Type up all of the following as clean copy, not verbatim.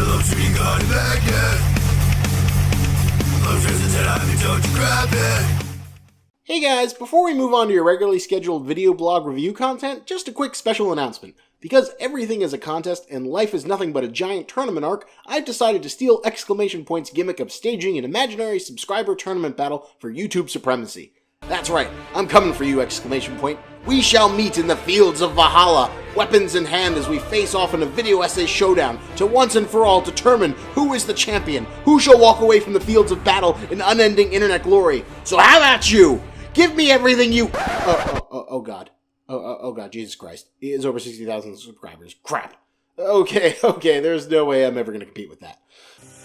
love sweet God magnet. Love twisted and I don't you grab it. Hey guys, before we move on to your regularly scheduled video blog review content, just a quick special announcement. Because everything is a contest and life is nothing but a giant tournament arc, I've decided to steal Exclamation Point's gimmick of staging an imaginary subscriber tournament battle for YouTube supremacy. That's right, I'm coming for you, Exclamation Point. We shall meet in the fields of Valhalla, weapons in hand as we face off in a video essay showdown to once and for all determine who is the champion, who shall walk away from the fields of battle in unending internet glory. So how about you? Give me everything you... Oh god. Oh god, Jesus Christ. He is over 60,000 subscribers. Crap. Okay, there's no way I'm ever going to compete with that.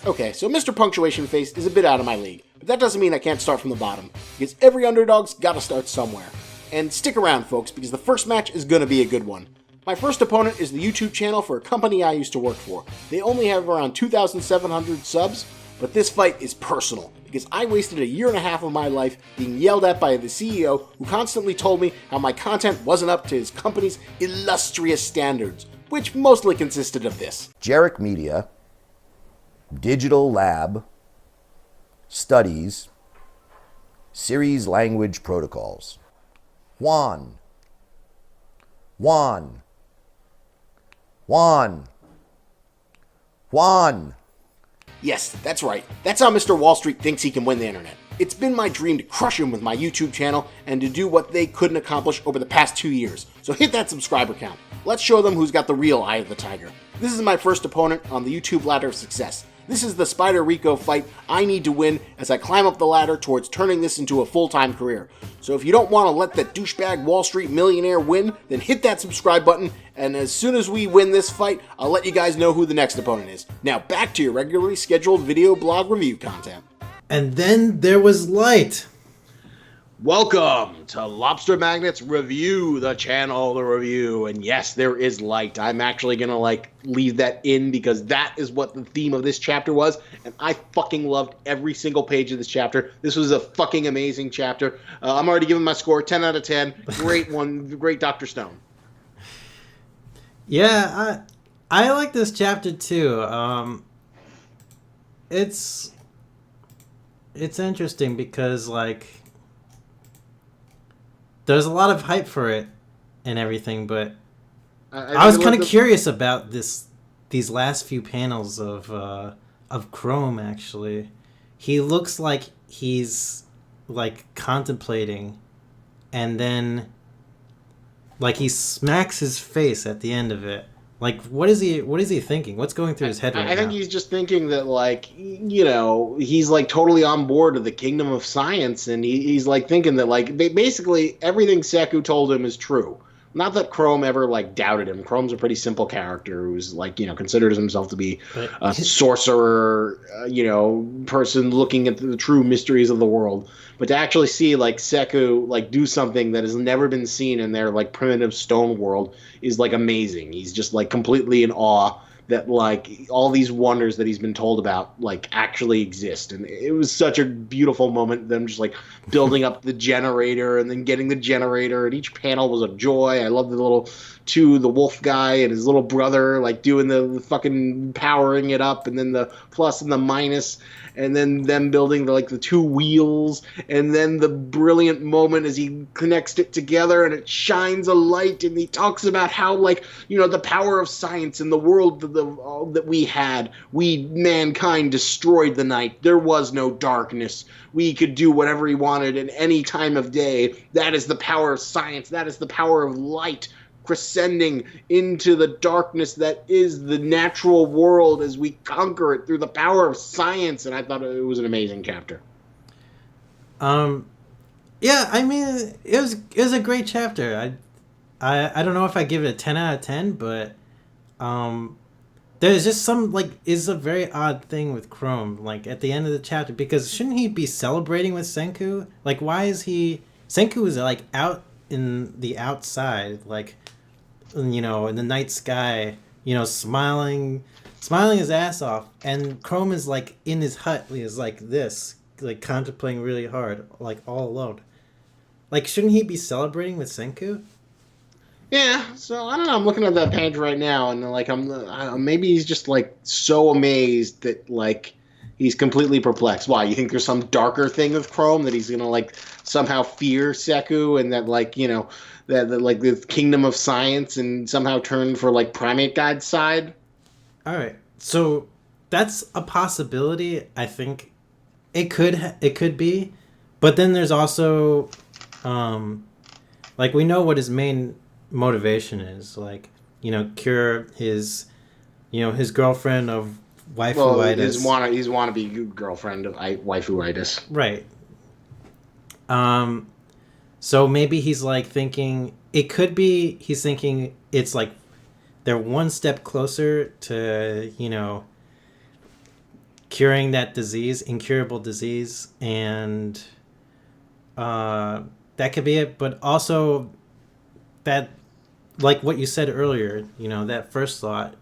Okay, so Mr. Punctuation Face is a bit out of my league, but that doesn't mean I can't start from the bottom, because every underdog's gotta start somewhere. And stick around, folks, because the first match is gonna be a good one. My first opponent is the YouTube channel for a company I used to work for. They only have around 2,700 subs, but this fight is personal, because I wasted a year and a half of my life being yelled at by the CEO who constantly told me how my content wasn't up to his company's illustrious standards, which mostly consisted of this. Jarek Media, Digital Lab, Studies, Series Language Protocols. Juan. Yes, that's right. That's how Mr. Wall Street thinks he can win the internet. It's been my dream to crush him with my YouTube channel and to do what they couldn't accomplish over the past 2 years. So hit that subscriber count. Let's show them who's got the real eye of the tiger. This is my first opponent on the YouTube ladder of success. This is the Spider Rico fight I need to win as I climb up the ladder towards turning this into a full-time career. So if you don't want to let that douchebag Wall Street millionaire win, then hit that subscribe button, and as soon as we win this fight, I'll let you guys know who the next opponent is. Now back to your regularly scheduled video blog review content. And then there was light. Welcome to Lobster Magnet's Review, the channel, the review, and yes, there is light. I'm actually gonna leave that in because that is what the theme of this chapter was, and I fucking loved every single page of this chapter. This was a fucking amazing chapter. I'm already giving my score 10 out of 10. Great one, great Dr. Stone. Yeah, I like this chapter too. It's interesting because there's a lot of hype for it and everything, but I was kind of curious about these last few panels of Chrome. Actually, he looks like he's contemplating, and then he smacks his face at the end of it. What is he thinking? What's going through his head right now? I think he's just thinking that, he's, totally on board of the kingdom of science, and he's, thinking that, basically everything Seku told him is true. Not that Chrome ever, doubted him. Chrome's a pretty simple character who's, considers himself to be a sorcerer, person looking at the true mysteries of the world. But to actually see, Seku, do something that has never been seen in their, primitive stone world is, amazing. He's just, completely in awe that, all these wonders that he's been told about, actually exist. And it was such a beautiful moment, them just, building up the generator and then getting the generator, and each panel was a joy. I love the wolf guy and his little brother, doing the fucking powering it up, and then the plus and the minus, and then them building the two wheels, and then the brilliant moment as he connects it together and it shines a light, and he talks about how the power of science in the world that we had. Mankind destroyed the night. There was no darkness. We could do whatever we wanted at any time of day. That is the power of science. That is the power of light crescending into the darkness that is the natural world as we conquer it through the power of science. And I thought it was an amazing chapter. Yeah, I mean, it was a great chapter. I don't know if I give it a 10 out of 10, but there's just some is a very odd thing with Chrome at the end of the chapter, because shouldn't he be celebrating with Senku? Why is Senku is out in the outside, in the night sky, smiling his ass off, and Chrome is in his hut. He is this, contemplating really hard, all alone. Shouldn't he be celebrating with Senku? Yeah, so I don't know. I'm looking at that page right now, and like maybe he's just like so amazed that like he's completely perplexed. Why? You think there's some darker thing with Chrome that he's gonna like somehow fear Seku, and that like that like the kingdom of science, and somehow turn for like primate God's side? All right, so that's a possibility. I think it could be, but then there's also, like we know what his main motivation is, like cure his his girlfriend of waifuitis. He's wannabe girlfriend of waifuitis. Right. So maybe he's like thinking it could be he's thinking it's like they're one step closer to curing that disease, incurable disease, and that could be it. But also that, like what you said earlier, that first thought,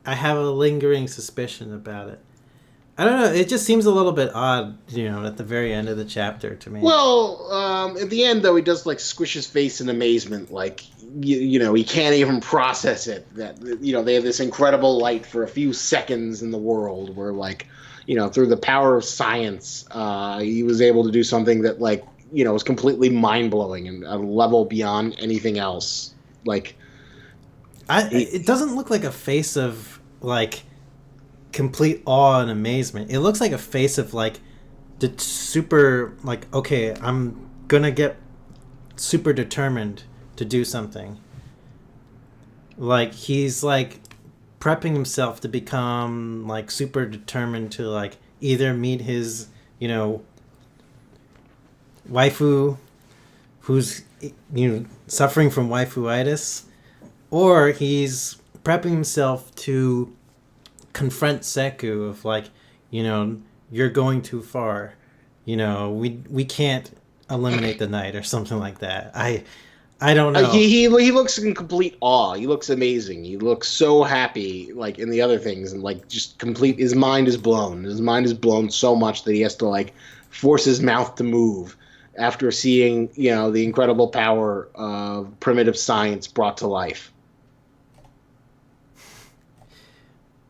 I have a lingering suspicion about it. I don't know. It just seems a little bit odd, at the very end of the chapter to me. Well, at the end though, he does like squish his face in amazement, like he can't even process it. That they have this incredible light for a few seconds in the world, where like through the power of science, he was able to do something that like was completely mind blowing and a level beyond anything else. Like, it doesn't look like a face of like complete awe and amazement. It looks like a face of like the super like, okay, I'm gonna get super determined to do something. Like he's like prepping himself to become like super determined to like either meet his waifu who's suffering from waifuitis, or he's prepping himself to confront Seku of like, you're going too far. We can't eliminate the night or something like that. I don't know. He looks in complete awe. He looks amazing. He looks so happy, like in the other things, and like just complete. His mind is blown. His mind is blown so much that he has to like force his mouth to move after seeing the incredible power of primitive science brought to life.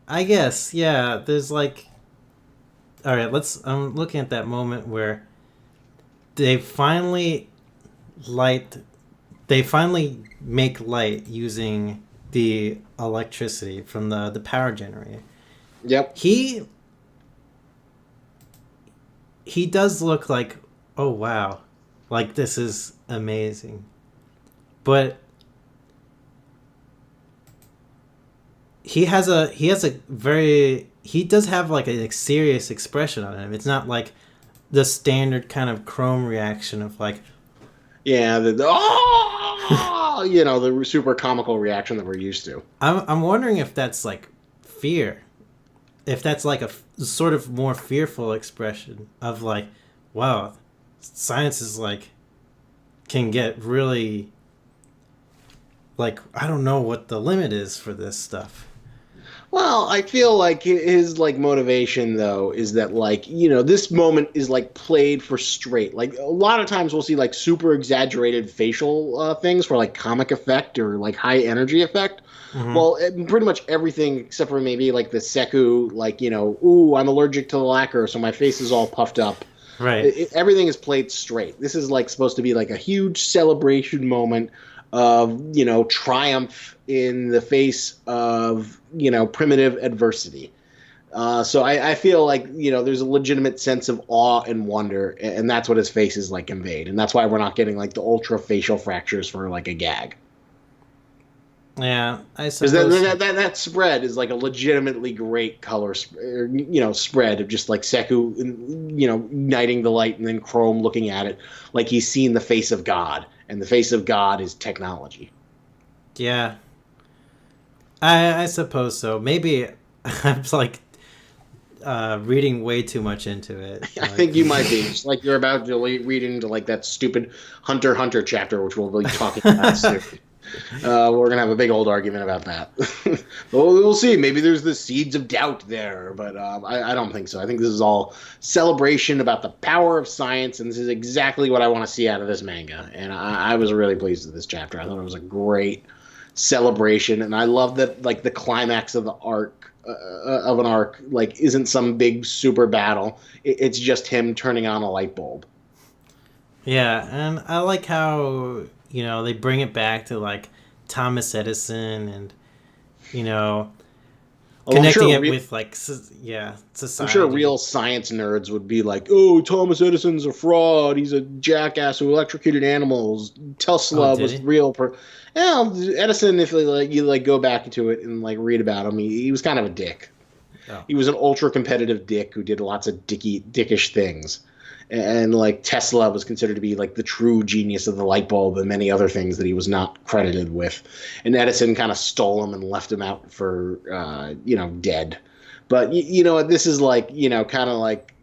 I guess, yeah. There's like, all right. I'm looking at that moment where they finally make light using the electricity from the power generator. Yep. He does look like, oh wow, like this is amazing, but he does have like a serious expression on him. It's not like the standard kind of Chrome reaction of like, yeah, the super comical reaction that we're used to. I'm wondering if that's like fear, if that's like a sort of more fearful expression of like, wow, science is like can get really like, I don't know what the limit is for this stuff. Well, I feel like his like motivation though is that like this moment is like played for straight. Like a lot of times we'll see like super exaggerated facial things for like comic effect or like high energy effect. Mm-hmm. Well, pretty much everything except for maybe like the Seku, like ooh, I'm allergic to the lacquer, so my face is all puffed up. Right. Everything is played straight. This is like supposed to be like a huge celebration moment of triumph in the face of primitive adversity. So I feel like there's a legitimate sense of awe and wonder, and that's what his face is like conveyed, and that's why we're not getting like the ultra facial fractures for like a gag. Yeah, I suppose that spread is like a legitimately great color, spread of just like Seku, igniting the light and then Chrome looking at it like he's seen the face of God, and the face of God is technology. Yeah, I suppose so. Maybe I'm like reading way too much into it. I think you might be. Just like you're about to read into like that stupid Hunter x Hunter chapter, which we'll be talking about soon. We're gonna have a big old argument about that. We'll see. Maybe there's the seeds of doubt there, but I don't think so. I think this is all celebration about the power of science, and this is exactly what I want to see out of this manga. And I was really pleased with this chapter. I thought it was a great celebration, and I love that like the climax of the arc of an arc like isn't some big super battle. It's just him turning on a light bulb. Yeah, and I like how, they bring it back to like Thomas Edison and, you know, connecting it with like, yeah, society. I'm sure real science nerds would be like, "Oh, Thomas Edison's a fraud. He's a jackass who electrocuted animals. Tesla was real." Yeah, Edison. If you go back into it and like read about him, he was kind of a dick. Oh. He was an ultra competitive dick who did lots of dickish things. And like Tesla was considered to be like the true genius of the light bulb and many other things that he was not credited with. And Edison kind of stole him and left him out for, dead. But, this is like, kind of like,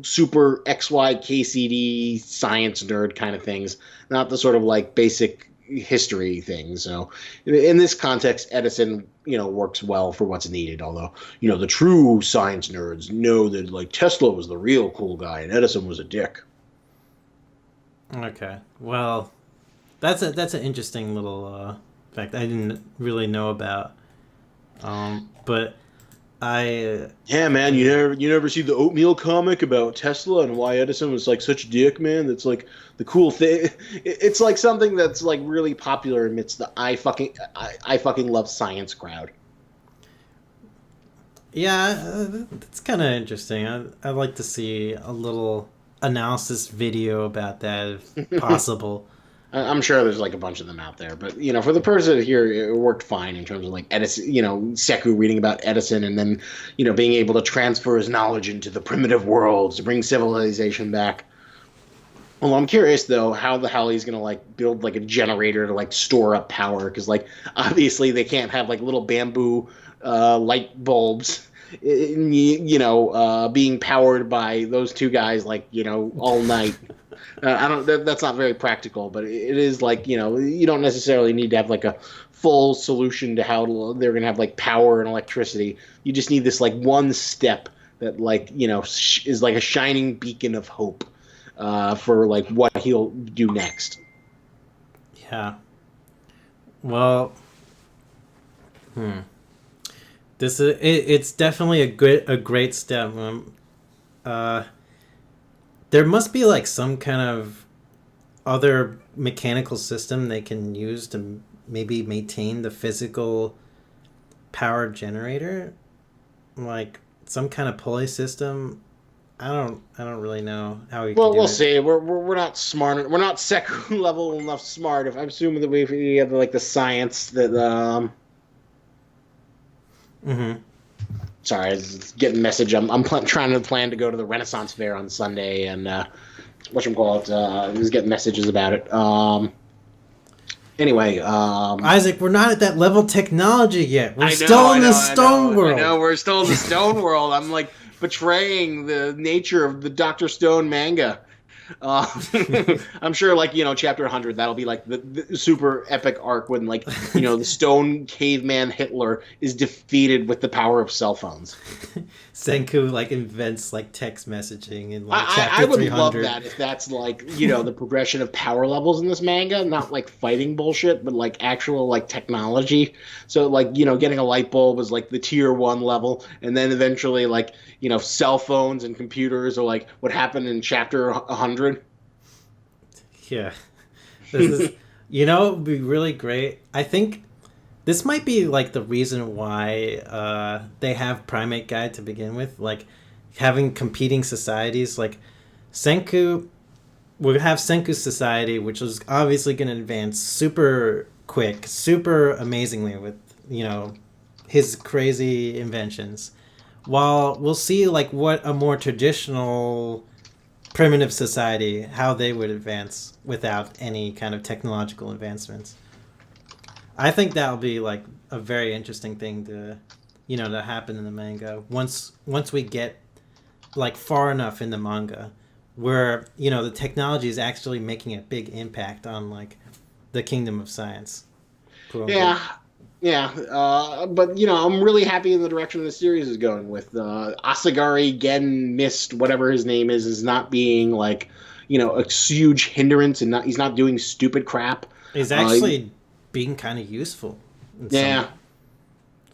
super XY KCD science nerd kind of things, not the sort of like basic history thing. So in this context, Edison, works well for what's needed. Although, the true science nerds know that like Tesla was the real cool guy and Edison was a dick. Okay. Well, that's an interesting little fact I didn't really know about. But yeah, man, you never see the oatmeal comic about Tesla and why Edison was like such a dick, man. That's like the cool thing. It's like something that's like really popular amidst the I fucking love science crowd. Yeah, that's kind of interesting. I'd like to see a little analysis video about that if possible. I'm sure there's like a bunch of them out there, but for the person here, it worked fine in terms of like Edison, Seku reading about Edison and then, being able to transfer his knowledge into the primitive worlds to bring civilization back. Well, I'm curious though how the hell he's gonna like build like a generator to like store up power, because like obviously they can't have like little bamboo light bulbs, being powered by those two guys like all night. I don't. That's not very practical, but it is like you don't necessarily need to have like a full solution to how they're gonna have like power and electricity. You just need this like one step that like is like a shining beacon of hope for like what he'll do next. Yeah. Well. This is it's definitely a great step. There must be like some kind of other mechanical system they can use to maybe maintain the physical power generator, like some kind of pulley system. I don't really know how we. Well, we'll see. We're not smart. We're not Seku level enough smart. If I'm assuming that we have like the science that. Sorry, I was getting a message. I'm trying to plan to go to the Renaissance Fair on Sunday, and whatchamacallit, I was getting messages about it. Anyway, Isaac, we're not at that level of technology yet. We're still in the stone world. I know, we're still in the stone world. I'm like betraying the nature of the Dr. Stone manga. I'm sure, like, chapter 100, that'll be like the super epic arc when, like, the stone caveman Hitler is defeated with the power of cell phones. Senku, like, invents, like, text messaging in, like, chapter 300. I would love that if that's, like, the progression of power levels in this manga. Not, like, fighting bullshit, but, like, actual, like, technology. So, like, getting a light bulb is, like, the tier 1 level. And then eventually, like, cell phones and computers are, like, what happened in chapter 100. Yeah. This is, it would be really great. I think this might be, like, the reason why they have Primate Guide to begin with. Like, having competing societies. Like, Senku, we'll have Senku Society, which is obviously going to advance super quick, super amazingly with, his crazy inventions. While we'll see, like, what a more traditional primitive society, how they would advance without any kind of technological advancements. I think that'll be like a very interesting thing to happen in the manga once we get like far enough in the manga where the technology is actually making a big impact on like the kingdom of science. Yeah, but I'm really happy in the direction the series is going with. Asagari Gen Mist, whatever his name is not being like, a huge hindrance, and he's not doing stupid crap. He's actually being kind of useful. Yeah.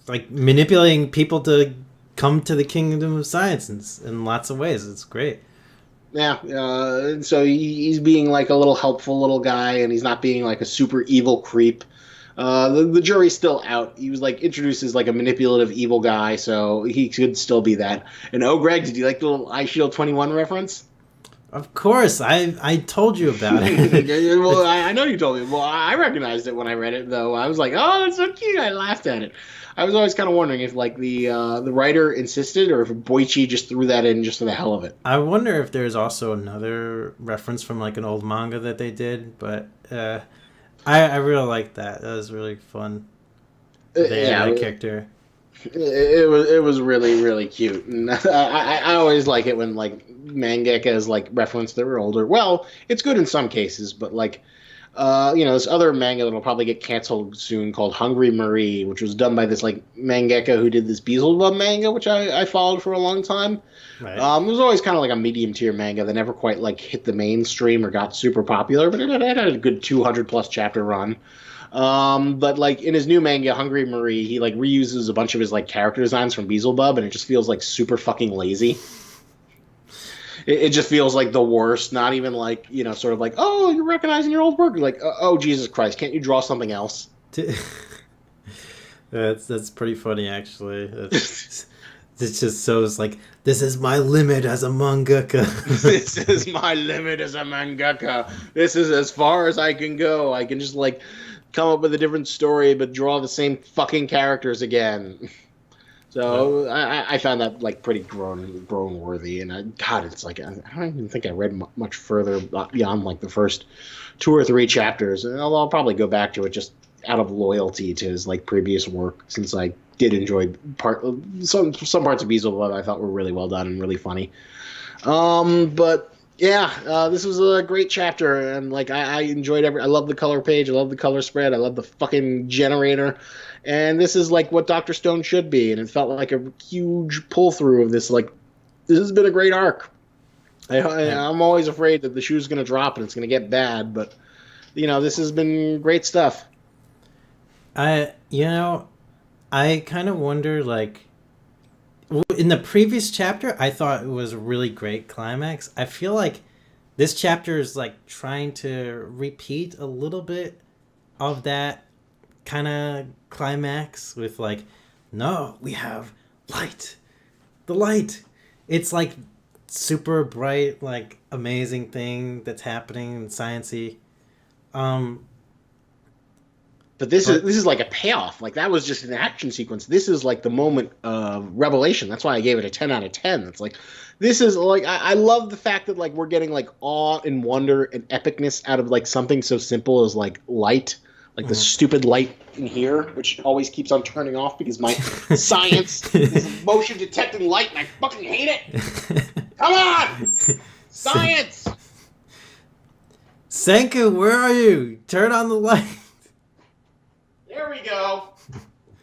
Like manipulating people to come to the kingdom of science in lots of ways. It's great. Yeah, and so he's being like a little helpful little guy, and he's not being like a super evil creep. The jury's still out. He was like introduced as like a manipulative evil guy, so he could still be that. And oh, Greg, did you like the little iShield 21 reference? Of course, I told you about it. Well, I know you told me. Well, I recognized it when I read it, though. I was like, "Oh, that's so cute!" I laughed at it. I was always kind of wondering if like the writer insisted, or if Boichi just threw that in just for the hell of it. I wonder if there's also another reference from like an old manga that they did, but I really liked that. That was really fun. That character. It was really really cute, and I always like it when like mangaka is like referenced that were older. Well, it's good in some cases, but like this other manga that'll probably get canceled soon called Hungry Marie, which was done by this like mangaka who did this Beelzebub manga, which I followed for a long time. Right. It was always kind of like a medium tier manga that never quite like hit the mainstream or got super popular, but it had a good 200 plus chapter run. But like in his new manga, Hungry Marie, he like reuses a bunch of his like character designs from Beelzebub, and it just feels like super fucking lazy. It just feels like the worst. Not even like sort of like, oh, you're recognizing your old work. You're like, oh Jesus Christ, can't you draw something else? That's pretty funny actually. It just shows like, this is my limit as a mangaka. This is my limit as a mangaka. This is as far as I can go. I can just like come up with a different story, but draw the same fucking characters again. So I found that like pretty grown worthy, and God, it's like I don't even think I read much further beyond like the first 2 or 3 chapters. And I'll probably go back to it just out of loyalty to his like previous work, since I did enjoy some parts of Beelzebub I thought were really well done and really funny. But yeah, this was a great chapter, and like I enjoyed I love the color page, I love the color spread, I love the fucking generator. And this is like what Dr. Stone should be, and it felt like a huge pull through of this. Like, this has been a great arc. I'm always afraid that the shoe's going to drop and it's going to get bad, but this has been great stuff. I kind of wonder, like, in the previous chapter, I thought it was a really great climax. I feel like this chapter is like trying to repeat a little bit of that kind of climax with like, no, we have light. The light. It's like super bright, like amazing thing that's happening in sciencey. But this is like a payoff. Like, that was just an action sequence. This is like the moment of revelation. That's why I gave it a 10 out of 10. It's like, this is like, I love the fact that like we're getting like awe and wonder and epicness out of like something so simple as like light. Like the stupid light in here, which always keeps on turning off because my science is motion detecting light, and I fucking hate it. Come on, science. Senku, where are you? Turn on the light. There we go.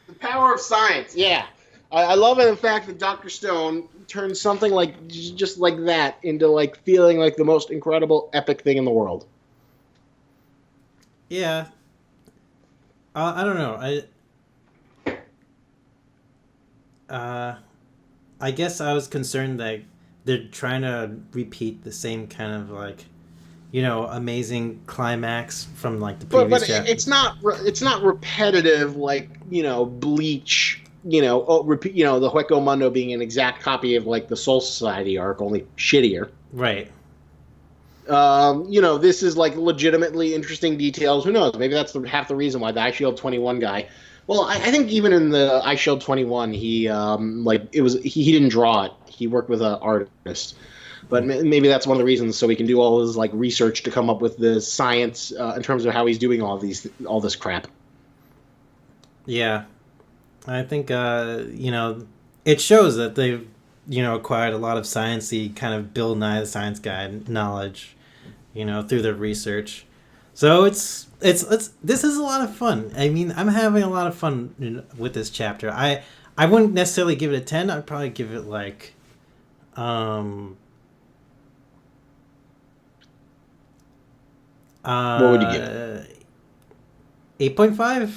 The power of science. Yeah, I love it. The fact that Dr. Stone turns something like just like that into like feeling like the most incredible, epic thing in the world. Yeah. I don't know. I guess I was concerned that they're trying to repeat the same kind of like, amazing climax from like the previous chapter. It's not repetitive like Bleach. The Hueco Mundo being an exact copy of like the Soul Society arc, only shittier. Right. This is like legitimately interesting details. Who knows? Maybe that's half the reason why the iShield 21 guy. Well, I think even in the iShield 21, he he didn't draw it. He worked with an artist, but maybe that's one of the reasons. So he can do all his like research to come up with the science in terms of how he's doing all this crap. Yeah, I think it shows that they've acquired a lot of sciencey kind of Bill Nye the Science Guy knowledge, through their research. So it's this is a lot of fun. I mean, I'm having a lot of fun with this chapter. I wouldn't necessarily give it a 10. I'd probably give it like what would you give it? 8.5.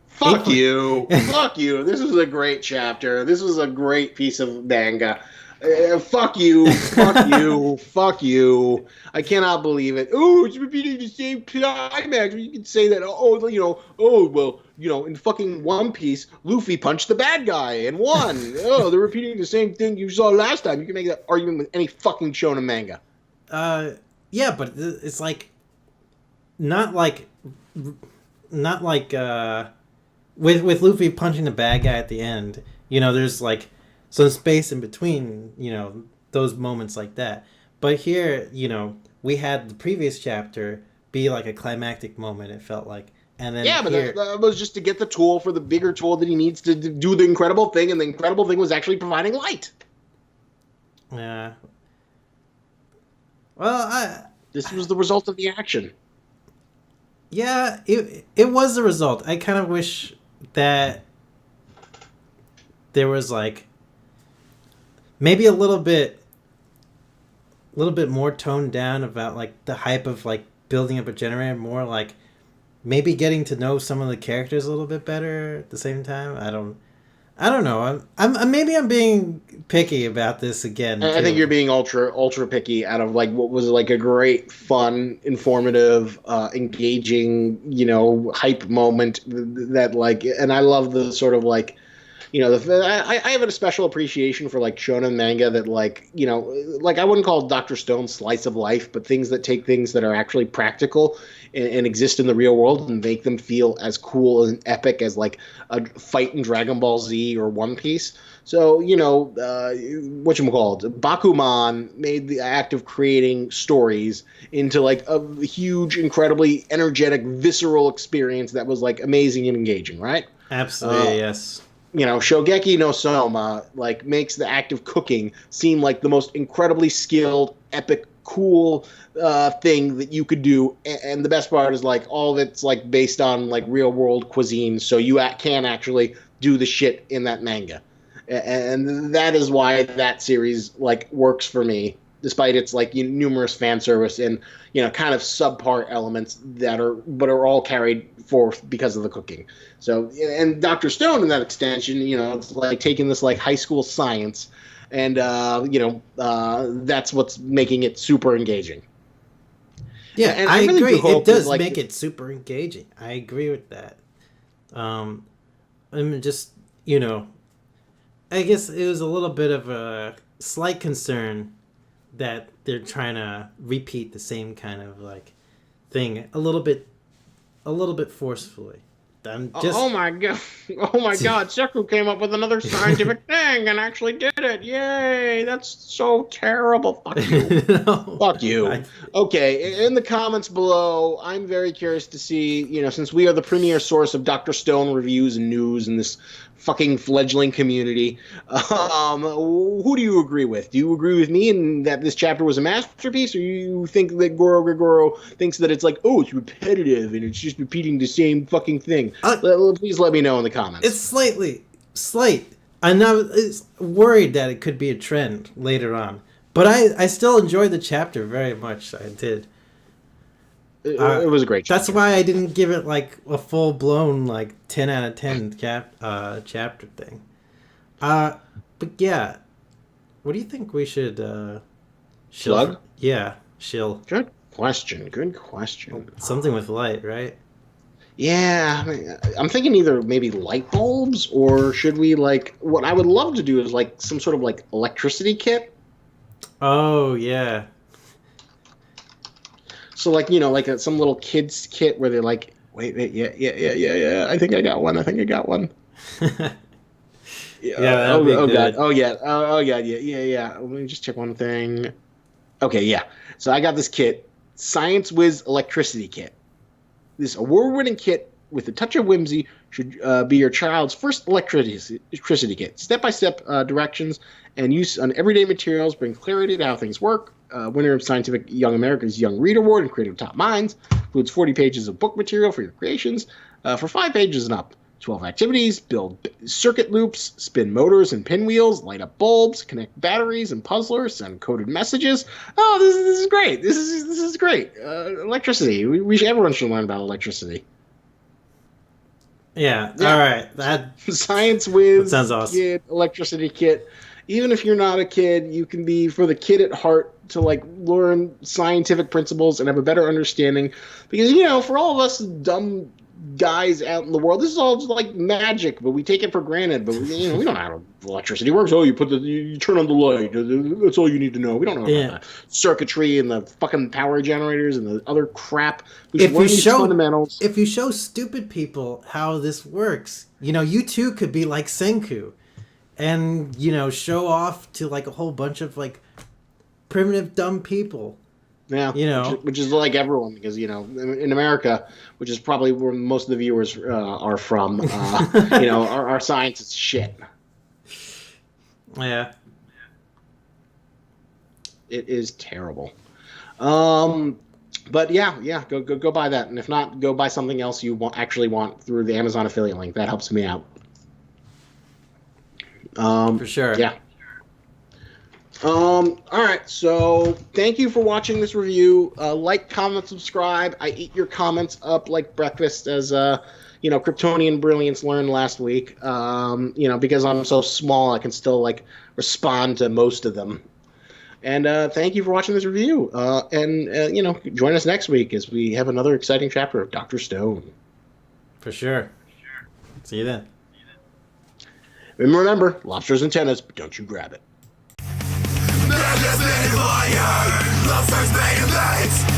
Fuck you. Fuck you. This was a great chapter. This was a great piece of manga. Fuck you. Fuck you. Fuck you. I cannot believe it. Oh, it's repeating the same climax. You can say that, in fucking One Piece, Luffy punched the bad guy and won. Oh, they're repeating the same thing you saw last time. You can make that argument with any fucking shonen manga. Yeah, but it's like, not like with Luffy punching the bad guy at the end, there's like some space in between, those moments like that. But here, we had the previous chapter be like a climactic moment, it felt like. And then but that was just to get the tool for the bigger tool that he needs to do the incredible thing, and the incredible thing was actually providing light. Yeah. Well, this was the result of the action. Yeah, it was the result. I kind of wish that there was like maybe a little bit more toned down about like the hype of like building up a generator, more like maybe getting to know some of the characters a little bit better at the same time. I don't know. I'm being picky about this again. I think you're being ultra picky out of like what was like a great, fun, informative, engaging, hype moment that like, and I love the sort of like, I have a special appreciation for like shonen manga that like, like I wouldn't call Dr. Stone slice of life, but things that take things that are actually practical and exist in the real world and make them feel as cool and epic as like a fight in Dragon Ball Z or One Piece. So, whatchamacallit, Bakuman made the act of creating stories into like a huge, incredibly energetic, visceral experience that was like amazing and engaging, right? Absolutely, yes. Shogeki no Soma like makes the act of cooking seem like the most incredibly skilled, epic, cool thing that you could do. And the best part is like all of it's like based on like real world cuisine, so you can actually do the shit in that manga. And that is why that series like works for me, despite its like numerous fan service and kind of subpar elements that are all carried forth because of the cooking. So, and Dr. Stone in that extension, it's like taking this like high school science, and that's what's making it super engaging. Yeah, and I really agree. It does make it super engaging. I agree with that. I mean, just I guess it was a little bit of a slight concern that they're trying to repeat the same kind of like thing a little bit forcefully. Oh my god! Seku came up with another scientific thing and actually did it! Yay! That's so terrible. Fuck you. No. Fuck you. Okay, in the comments below, I'm very curious to see. Since we are the premier source of Dr. Stone reviews and news in this fucking fledgling community, who do you agree with? Do you agree with me in that this chapter was a masterpiece, or you think that Gorogregoro thinks that it's like, oh, it's repetitive and it's just repeating the same fucking thing? Please let me know in the comments. It's slight. I'm not worried that it could be a trend later on, but I still enjoyed the chapter very much. I did. It was a great chapter. That's why I didn't give it like a full blown like 10 out of 10 chapter thing. But yeah, what do you think we should Slug? Yeah, shill. Good question. Something with light, right? Yeah, I'm thinking either maybe light bulbs, or should we like, what I would love to do is like some sort of like electricity kit. Oh yeah. So like some little kids kit where they're like, wait, yeah. I think I got one. Yeah. Yeah. Let me just check one thing. Okay, yeah. So I got this kit, Science Whiz Electricity Kit. This award-winning kit with a touch of whimsy should be your child's first electricity kit. Step-by-step directions and use on everyday materials bring clarity to how things work. Winner of Scientific Young America's Young Read Award and Creative Top Minds. Includes 40 pages of book material for your creations. For 5 pages and up. 12 activities, build circuit loops, spin motors and pinwheels, light up bulbs, connect batteries and puzzlers, send coded messages. Oh, this is great. This is great. Electricity. Everyone should learn about electricity. Yeah. Yeah. All right. That Science whiz, sounds awesome. kid, electricity kit. Even if you're not a kid, you can be for the kid at heart to like learn scientific principles and have a better understanding. Because for all of us dumb guys out in the world, this is all just like magic, but we take it for granted. But we don't know how electricity works. Oh, you turn on the light. That's all you need to know. We don't know about the circuitry and the fucking power generators and the other crap. We should learn these fundamentals. If you show stupid people how this works, you too could be like Senku, and show off to like a whole bunch of like primitive dumb people. Yeah, which is like everyone, because in America, which is probably where most of the viewers are from, our science is shit. Yeah, it is terrible. But yeah, go buy that, and if not, go buy something else you actually want through the Amazon affiliate link. That helps me out. for sure. Yeah. All right, so thank you for watching this review. Like, comment, subscribe. I eat your comments up like breakfast, as Kryptonian Brilliance learned last week. Because I'm so small, I can still like respond to most of them. And thank you for watching this review. Join us next week as we have another exciting chapter of Dr. Stone. For sure. See you then. And remember, lobster's antennas, but don't you grab it. Maggots made of iron, lobsters made of bait.